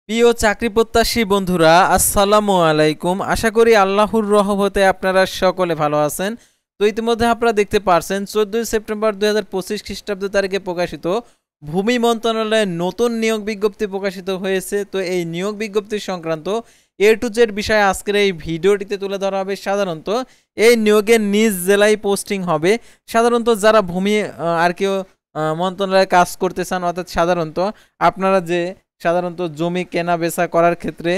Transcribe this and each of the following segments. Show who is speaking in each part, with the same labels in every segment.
Speaker 1: প্রিয় চাকরি প্রত্যাশী বন্ধুরা, আসসালামু আলাইকুম। আশা করি আল্লাহর রহমতে আপনারা সকলে ভালো আছেন। তো ইতিমধ্যে আপনারা দেখতে পারছেন 14 সেপ্টেম্বর 2025 খ্রিস্টাব্দ তারিখে প্রকাশিত ভূমি মন্ত্রণালয়ের নতুন নিয়োগ বিজ্ঞপ্তি প্রকাশিত হয়েছে। তো এই নিয়োগ বিজ্ঞপ্তি সংক্রান্ত এ টু জেড বিষয়ে আজকের এই ভিডিওটিতে তুলে ধরা হবে। সাধারণত এই নিয়োগের নিজ জেলায় পোস্টিং হবে। সাধারণত যারা ভূমি আর কেউ মন্ত্রণালয়ে কাজ করতে চান, অর্থাৎ সাধারণত জমি কেনা বেচা করার ক্ষেত্রে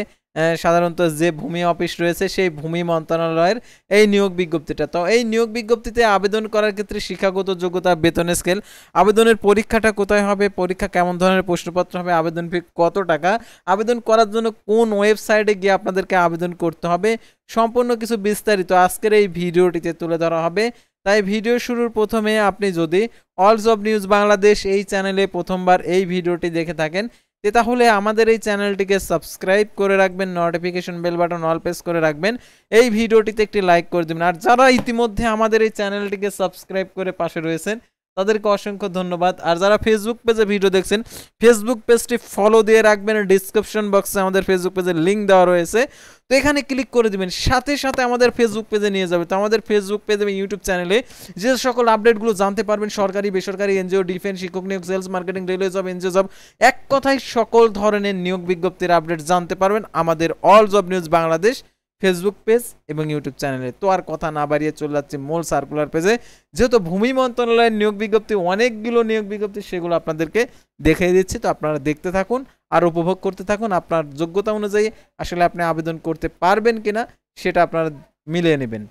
Speaker 1: সাধারণত যে ভূমি অফিস রয়েছে সেই ভূমি মন্ত্রণালয়ের এই নিয়োগ বিজ্ঞপ্তিটা। তো এই নিয়োগ বিজ্ঞপ্তিতে আবেদন করার ক্ষেত্রে শিক্ষাগত যোগ্যতা, বেতন স্কেল, আবেদনের পরীক্ষাটা কোথায় হবে, পরীক্ষা কেমন ধরনের প্রশ্নপত্র হবে, আবেদন ফি কত টাকা, আবেদন করার জন্য কোন ওয়েবসাইটে গিয়ে আপনাদেরকে আবেদন করতে হবে, সম্পূর্ণ কিছু বিস্তারিত আজকের এই ভিডিওটিতে তুলে ধরা হবে। তাই ভিডিও শুরুর প্রথমে আপনি যদি অল জব নিউজ বাংলাদেশ এই চ্যানেলে প্রথমবার এই ভিডিওটি দেখে থাকেন তাহলে আমাদের এই চ্যানেলটিকে সাবস্ক্রাইব করে রাখবেন, notification bell button all press করে রাখবেন, এই ভিডিওটিতে একটি লাইক করে দেবেন। আর যারা ইতিমধ্যে আমাদের এই চ্যানেলটিকে সাবস্ক্রাইব করে পাশে রয়েছেন তাদেরকে অসংখ্য ধন্যবাদ। আর যারা ফেসবুক পেজে ভিডিও দেখছেন ফেসবুক পেজটি ফলো দিয়ে রাখবেন। ডিসক্রিপশন বক্সে আমাদের ফেসবুক পেজের লিঙ্ক দেওয়া রয়েছে, তো এখানে ক্লিক করে দিবেন, সাথে সাথে আমাদের ফেসবুক পেজে নিয়ে যাবে। তো আমাদের ফেসবুক পেজ এবং ইউটিউব চ্যানেলে যে সকল আপডেটগুলো জানতে পারবেন, সরকারি বেসরকারি এনজিও, ডিফেন্স, শিক্ষক নিয়োগ, sales, marketing, railway job, NGO job, এক কথায় সকল ধরনের নিয়োগ বিজ্ঞপ্তির আপডেট জানতে পারবেন আমাদের all job news Bangladesh Facebook page এবং ইউটিউব চ্যানেলে। তো আর কথা না বাড়িয়ে চলে যাচ্ছে মূল সার্কুলার পেজে। যেহেতু ভূমি মন্ত্রণালয়ের নিয়োগ বিজ্ঞপ্তি অনেকগুলো নিয়োগ বিজ্ঞপ্তি, সেগুলো আপনাদেরকে দেখিয়ে দিচ্ছি। তো আপনারা দেখতে থাকুন আর উপভোগ করতে থাকুন। আপনার যোগ্যতা অনুযায়ী আসলে আপনি আবেদন করতে পারবেন কিনা সেটা আপনারা মিলিয়ে নেবেন।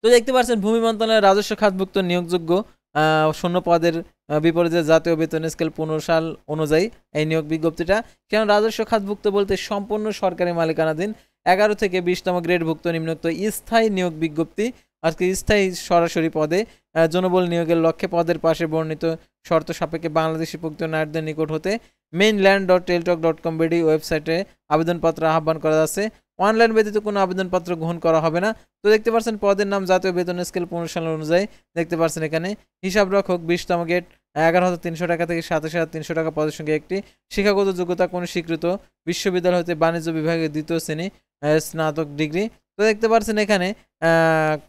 Speaker 1: তো দেখতে পাচ্ছেন ভূমি মন্ত্রণালয়ের রাজস্ব খাতভুক্ত নিয়োগযোগ্য শূন্য পদের বিপরীতে জাতীয় বেতন স্কেল 15 সাল অনুযায়ী এই নিয়োগ বিজ্ঞপ্তিটা। কেন রাজস্ব খাতভুক্ত বলতে সম্পূর্ণ সরকারি মালিকানাধীন 11 থেকে 20তম গ্রেডভুক্ত নিম্নোক্ত স্থায়ী নিয়োগ বিজ্ঞপ্তি। আজকে স্থায়ী সরাসরি পদে জনবল নিয়োগের লক্ষ্যে পদের পাশে বর্ণিত শর্ত সাপেক্ষে বাংলাদেশি প্রকৃত নাগরিকদের নিকট হতে mainland.teltalk.com ওয়েবসাইটে আবেদনপত্র আহ্বান করা যাচ্ছে। অনলাইন ব্যতীত কোনো আবেদনপত্র গ্রহণ করা হবে না। তো দেখতে পাচ্ছেন পদের নাম জাতীয় বেতন স্কেল 15 সাল অনুযায়ী। দেখতে পাচ্ছেন এখানে হিসাব রক্ষক 20তম গ্রেড 11,300 টাকা থেকে 27,300 টাকা পদের সঙ্গে একটি। শিক্ষাগত যোগ্যতা কোনো স্বীকৃত বিশ্ববিদ্যালয় হতে বাণিজ্য বিভাগের 2য় শ্রেণী স্নাতক ডিগ্রি। তো দেখতে পাচ্ছেন এখানে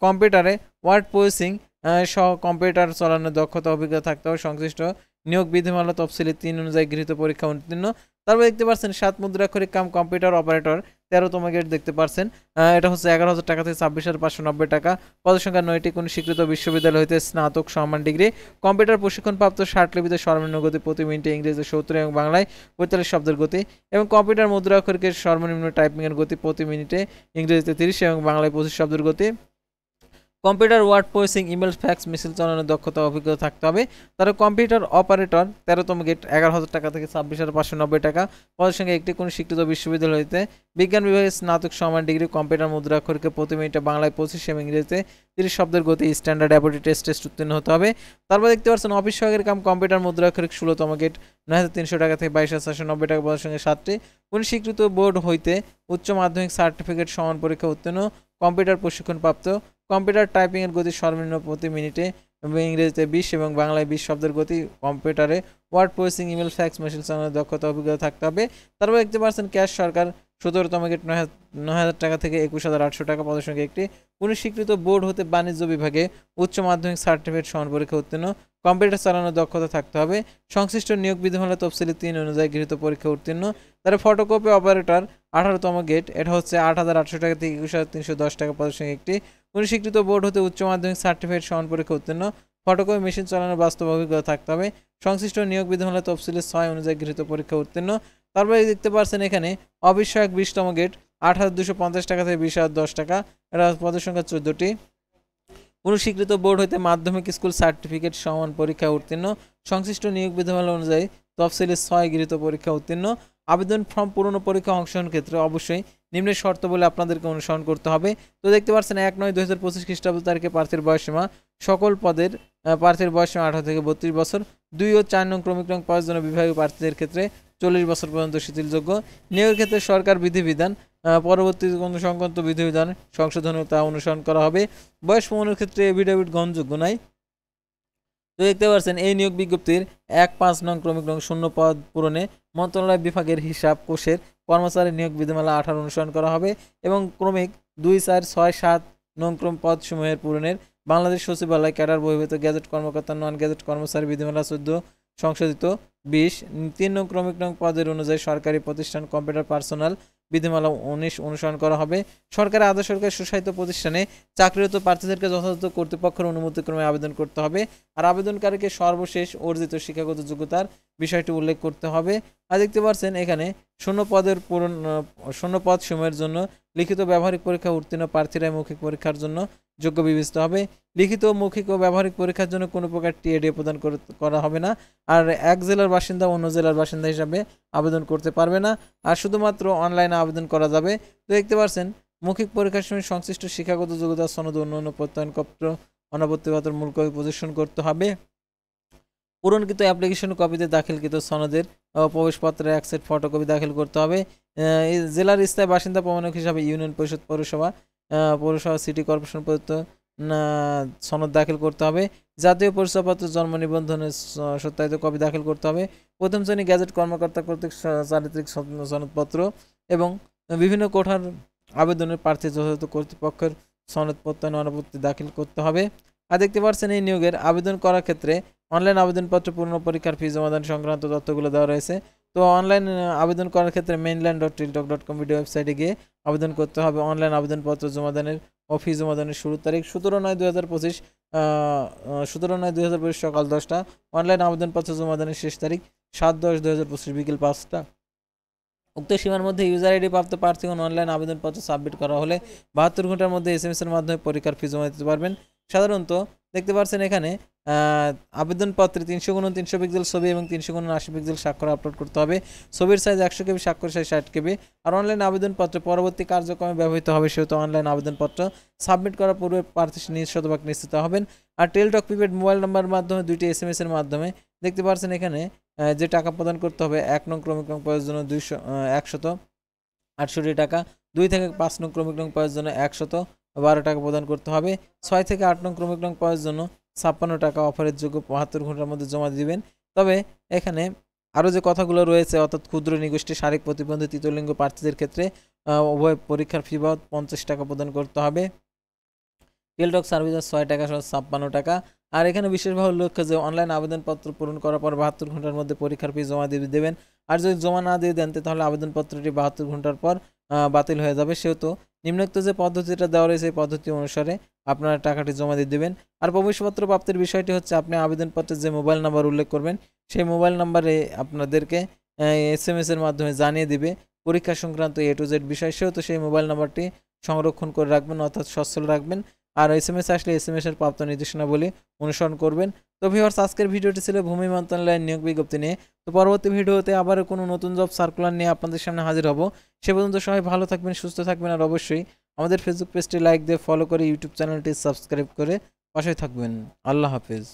Speaker 1: কম্পিউটারে ওয়ার্ড প্রসেসিং সহ কম্পিউটার চালানোর দক্ষতা অভিজ্ঞতা থাকতে হবে। সংশ্লিষ্ট নিয়োগ বিধিমালা তফসিলি 3 অনুযায়ী গৃহীত পরীক্ষা উত্তীর্ণ। তারপর দেখতে পাচ্ছেন 7 মুদ্রাক্ষরিক কাম কম্পিউটার অপারেটর 13তম গ্রেড। দেখতে পাচ্ছেন এটা হচ্ছে 11,000 টাকা থেকে 26,590 টাকা। পদের সংখ্যা 9টি। কোনো স্বীকৃত বিশ্ববিদ্যালয় হইতে স্নাতক সম্মান ডিগ্রি। কম্পিউটার প্রশিক্ষণপ্রাপ্ত 60 লিপিতে সর্বনিম্ন গতি প্রতি মিনিটে ইংরেজিতে 70 এবং বাংলায় 45 শব্দের গতি, এবং কম্পিউটার মুদ্রাক্ষরিকের সর্বনিম্ন টাইপিংয়ের গতি প্রতি মিনিটে ইংরেজিতে 30 এবং বাংলায় 25 শব্দের গতি। Computer word processing, email, fax, message চালানোর দক্ষতা অভিজ্ঞতা থাকতে হবে। তারা কম্পিউটার অপারেটর 13তম গ্রেড 11,000 টাকা থেকে 26,590 টাকা। পদের সঙ্গে একটি কোনো স্বীকৃত বিশ্ববিদ্যালয় হইতে বিজ্ঞান বিভাগে স্নাতক সমান ডিগ্রি। কম্পিউটার মুদ্রাক্ষরিকে প্রতি মিনিটে বাংলায় 25 এবং ইংরেজিতে 30 শব্দের গতি। স্ট্যান্ডার্ড অ্যাবিলিটি টেস্ট উত্তীর্ণ হতে হবে। তারপর দেখতে পাচ্ছেন অফিস সহায়কের কাম কম্পিউটার মুদ্রাক্ষরিক 16তম গ্রেড 9,300 টাকা থেকে 22,490 টাকা। পদের সঙ্গে 7টি। কোনো স্বীকৃত বোর্ড হইতে উচ্চ মাধ্যমিক সার্টিফিকেট সমান পরীক্ষা উত্তীর্ণ। কম্পিউটার প্রশিক্ষণপ্রাপ্ত। কম্পিউটার টাইপিংয়ের গতি সর্বনিম্ন প্রতি মিনিটে এবং ইংরেজিতে 20 এবং বাংলায় 20 শব্দের গতি। কম্পিউটারে word processing, email, fax, message চালানোর দক্ষতা অভিজ্ঞতা থাকতে হবে। তারপর দেখতে পাচ্ছেন ক্যাশ সরকার 17তম গ্রেড 9,000 টাকা থেকে 21,800 টাকা। পদের সঙ্গে একটি। কোনো স্বীকৃত বোর্ড হতে বাণিজ্য বিভাগে উচ্চ মাধ্যমিক সার্টিফিকেট সমান পরীক্ষা উত্তীর্ণ। কম্পিউটার চালানোর দক্ষতা থাকতে হবে। সংশ্লিষ্ট নিয়োগ বিধিমালা তফসিলি 3 অনুযায়ী গৃহীত পরীক্ষা উত্তীর্ণ। তারা ফটোকপি অপারেটর 18তম গ্রেড, এটা হচ্ছে 8,800 টাকা থেকে 21,310 টাকা। পদের সঙ্গে একটি। কোনো স্বীকৃত বোর্ড হতে উচ্চ মাধ্যমিক সার্টিফিকেট সমান পরীক্ষা উত্তীর্ণ। ফটোকপি মেশিন চালানোর বাস্তব অভিজ্ঞতা থাকতে হবে। সংশ্লিষ্ট নিয়োগ বিধিমালা তফসিলি 6 অনুযায়ী গৃহীত পরীক্ষা উত্তীর্ণ। তারপরে দেখতে পাচ্ছেন এখানে অফিস সহায়ক 20তম গ্রেড 8,250 টাকা থেকে 20,010 টাকা। এটা পদের সংখ্যা 14টি। কোনো স্বীকৃত বোর্ড হইতে মাধ্যমিক স্কুল সার্টিফিকেট সমান পরীক্ষা উত্তীর্ণ। সংশ্লিষ্ট নিয়োগ বিধিমালা অনুযায়ী তফসিলি 6 গৃহীত পরীক্ষা উত্তীর্ণ। আবেদন ফর্ম পূরণ পরীক্ষা অংশগ্রহণের ক্ষেত্রে অবশ্যই নিম্নের শর্ত বলে আপনাদেরকে অনুসরণ করতে হবে। তো দেখতে পাচ্ছেন 1/9/2025 খ্রিস্টাব্দ তারিখে প্রার্থীর বয়সসীমা সকল পদের প্রার্থীর বয়সসীমা 18 থেকে 32 বছর। 2 ও 4 নং ক্রমিক রং পাওয়ার জন্য বিভাগীয় প্রার্থীদের ক্ষেত্রে 40 বছর পর্যন্ত শিথিলযোগ্য। নিয়োগের ক্ষেত্রে সরকার বিধিবিধান পরবর্তী কোনো সংক্রান্ত বিধিবিধান সংশোধন তা অনুসরণ করা হবে। বয়স প্রমাণের ক্ষেত্রে এফিডেভিট গ্রহণযোগ্য নয়। তো দেখতে পাচ্ছেন এই নিয়োগ বিজ্ঞপ্তির ১-৫ নং ক্রমিক নং ০ পদ পূরণে মন্ত্রণালয় বিভাগের হিসাব কোষের কর্মচারী নিয়োগ বিধিমালা ১৮ অনুসরণ করা হবে এবং ক্রমিক ২, ৪, ৬, ৭ নং ক্রম পদসমূহের পূরণের বাংলাদেশ সচিবালয় ক্যাডার বহির্ভূত গেজেট কর্মকর্তা নন গেজেট কর্মচারী বিধিমালা ১৪ সংশোধিত ২০ ৩ নং ক্রমিক নং পদের অনুযায়ী সরকারি প্রতিষ্ঠান কম্পিউটার পার্সোনাল বিধিমালা ১৯ অনুসরণ করা হবে। সরকারি আধা সরকারি স্বশাসিত প্রতিষ্ঠানে চাকরিরত প্রার্থীদেরকে যথাযথ কর্তৃপক্ষের অনুমতিক্রমে আবেদন করতে হবে। আর আবেদনকারীকে সর্বশেষ অর্জিত শিক্ষাগত যোগ্যতার বিষয়টি উল্লেখ করতে হবে। আর দেখতে পাচ্ছেন এখানে শূন্য পদ সময়ের জন্য লিখিত ব্যবহারিক পরীক্ষা উত্তীর্ণ প্রার্থীরা মৌখিক পরীক্ষার জন্য যোগ্য বিবেচিত হবে। লিখিত, মৌখিক ও ব্যবহারিক পরীক্ষার জন্য কোনো প্রকার টিএডি প্রদান করা হবে না। আর এক জেলার বাসিন্দা অন্য জেলার বাসিন্দা হিসাবে আবেদন করতে পারবে না। আর শুধুমাত্র অনলাইনে আবেদন করা যাবে। তো দেখতে পাচ্ছেন মৌখিক পরীক্ষার সময় সংশ্লিষ্ট শিক্ষাগত যোগ্যতা সনদ অন্যান্য প্রত্যয়নপত্র অনাপত্তিপত্র মূল কপি প্রদর্শন করতে হবে। পূরণকৃত অ্যাপ্লিকেশন কপিতে দাখিলকৃত সনদের প্রবেশপত্রের এক সেট ফটোকপি দাখিল করতে হবে। জেলার স্থায়ী বাসিন্দা প্রমাণক হিসাবে ইউনিয়ন পরিষদ, পৌরসভা সিটি কর্পোরেশন প্রদত্ত সনদ দাখিল করতে হবে। জাতীয় পরিচয়পত্র, জন্ম নিবন্ধনের সত্যায়িত কপি দাখিল করতে হবে। প্রথম শ্রেণী গ্যাজেট কর্মকর্তা কর্তৃক চারিত্রিক সনদপত্র এবং বিভিন্ন কোঠার আবেদনের প্রার্থী যথাযথ কর্তৃপক্ষের সনদ প্রত্যয়ন অনাপত্তি দাখিল করতে হবে। আর দেখতে পাচ্ছেন এই নিয়োগের আবেদন করার ক্ষেত্রে অনলাইন আবেদনপত্র পূর্ণ পরীক্ষার ফি জমাদান সংক্রান্ত তথ্যগুলো দেওয়া রয়েছে। তো অনলাইন আবেদন করার ক্ষেত্রে mainland.tiltok.com ভিডিও ওয়েবসাইটে গিয়ে আবেদন করতে হবে। অনলাইন আবেদনপত্র জমাদানের ও ফি জমাদানের শুরুর তারিখ 17/9/2025 সকাল 10টা। অনলাইন আবেদনপত্র জমাদানের শেষ তারিখ 7/10/2025 বিকেল 5টা। উক্ত সীমার মধ্যে ইউজার আইডি প্রাপ্ত প্রার্থীগণ অনলাইন আবেদনপত্র সাবমিট করা হলে 72 ঘন্টার মধ্যে SMS এর মাধ্যমে পরীক্ষার ফি জমা দিতে পারবেন। সাধারণত দেখতে পাচ্ছেন এখানে আবেদনপত্রে 300x300 পিক্সেল ছবি এবং 300x80 পিক্সেল স্বাক্ষর আপলোড করতে হবে। ছবির সাইজ 100 KB, স্বাক্ষর সাইজ 60 KB। আর অনলাইন আবেদনপত্র পরবর্তী কার্যক্রমে ব্যবহৃত হবে, সেহেতু অনলাইন আবেদনপত্র সাবমিট করার পূর্বে প্রার্থী শতভাগ নিশ্চিত হবেন। আর টেলটক প্রিপেড মোবাইল নাম্বারের মাধ্যমে 2টি SMS এর মাধ্যমে দেখতে পাচ্ছেন এখানে যে টাকা প্রদান করতে হবে 1 নং ক্রমিক নং পদের জন্য 168 টাকা, 2 থেকে 5 নং ক্রমিক নং পদের জন্য 112 টাকা প্রদান করতে হবে, 6 থেকে 8 নং ক্রমিক নং পদের জন্য 56 টাকা অফারের যোগ্য 72 ঘন্টার মধ্যে জমা দিবেন। তবে এখানে আরও যে কথাগুলো রয়েছে, অর্থাৎ ক্ষুদ্র নিগোষ্ঠী, শারীরিক প্রতিবন্ধী, তৃতীয়লিঙ্গ প্রার্থীদের ক্ষেত্রে উভয় পরীক্ষার ফি বাবদ 50 টাকা প্রদান করতে হবে। টেলটক সার্ভিসেস 6 টাকা সহ 56 টাকা। আর এখানে বিশেষভাবে উল্লেখ্য যে অনলাইন আবেদনপত্র পূরণ করার পর 72 ঘন্টার মধ্যে পরীক্ষার ফি জমা দিয়ে দেবেন। আর যদি জমা না দিয়ে দেন তাহলে আবেদনপত্রটি 72 ঘন্টার পর বাতিল হয়ে যাবে। সেহেতু নিম্নোক্ত যে পদ্ধতিটা দেওয়া রয়েছে এই পদ্ধতি অনুসারে আপনারা টাকাটি জমা দিয়ে দেবেন। আর প্রবেশপত্র প্রাপ্তির বিষয়টি হচ্ছে আপনি আবেদনপত্রের যে মোবাইল নাম্বার উল্লেখ করবেন সেই মোবাইল নাম্বারে আপনাদেরকে SMS এর মাধ্যমে জানিয়ে দিবে পরীক্ষা সংক্রান্ত A to Z বিষয়। সেহেতু সেই মোবাইল নাম্বারটি সংরক্ষণ করে রাখবেন, অর্থাৎ সচ্ছল রাখবেন। আর SMS আসলে SMS এর প্রাপ্ত নির্দেশনাবলী অনুসরণ করবেন। তো ভিউয়ার্স, আজকের ভিডিওটি ছিল ভূমি মন্ত্রণালয়ের নিয়োগ বিজ্ঞপ্তি নিয়ে। তো পরবর্তী ভিডিওতে আবার কোনো নতুন জব সার্কুলার নিয়ে আপনাদের সামনে হাজির হব। সে পর্যন্ত সবাই ভালো থাকবেন, সুস্থ থাকবেন। আর অবশ্যই আমাদের ফেসবুক পেজটি লাইক দিয়ে ফলো করে ইউটিউব চ্যানেলটি সাবস্ক্রাইব করে পাশে থাকবেন। আল্লাহ হাফেজ।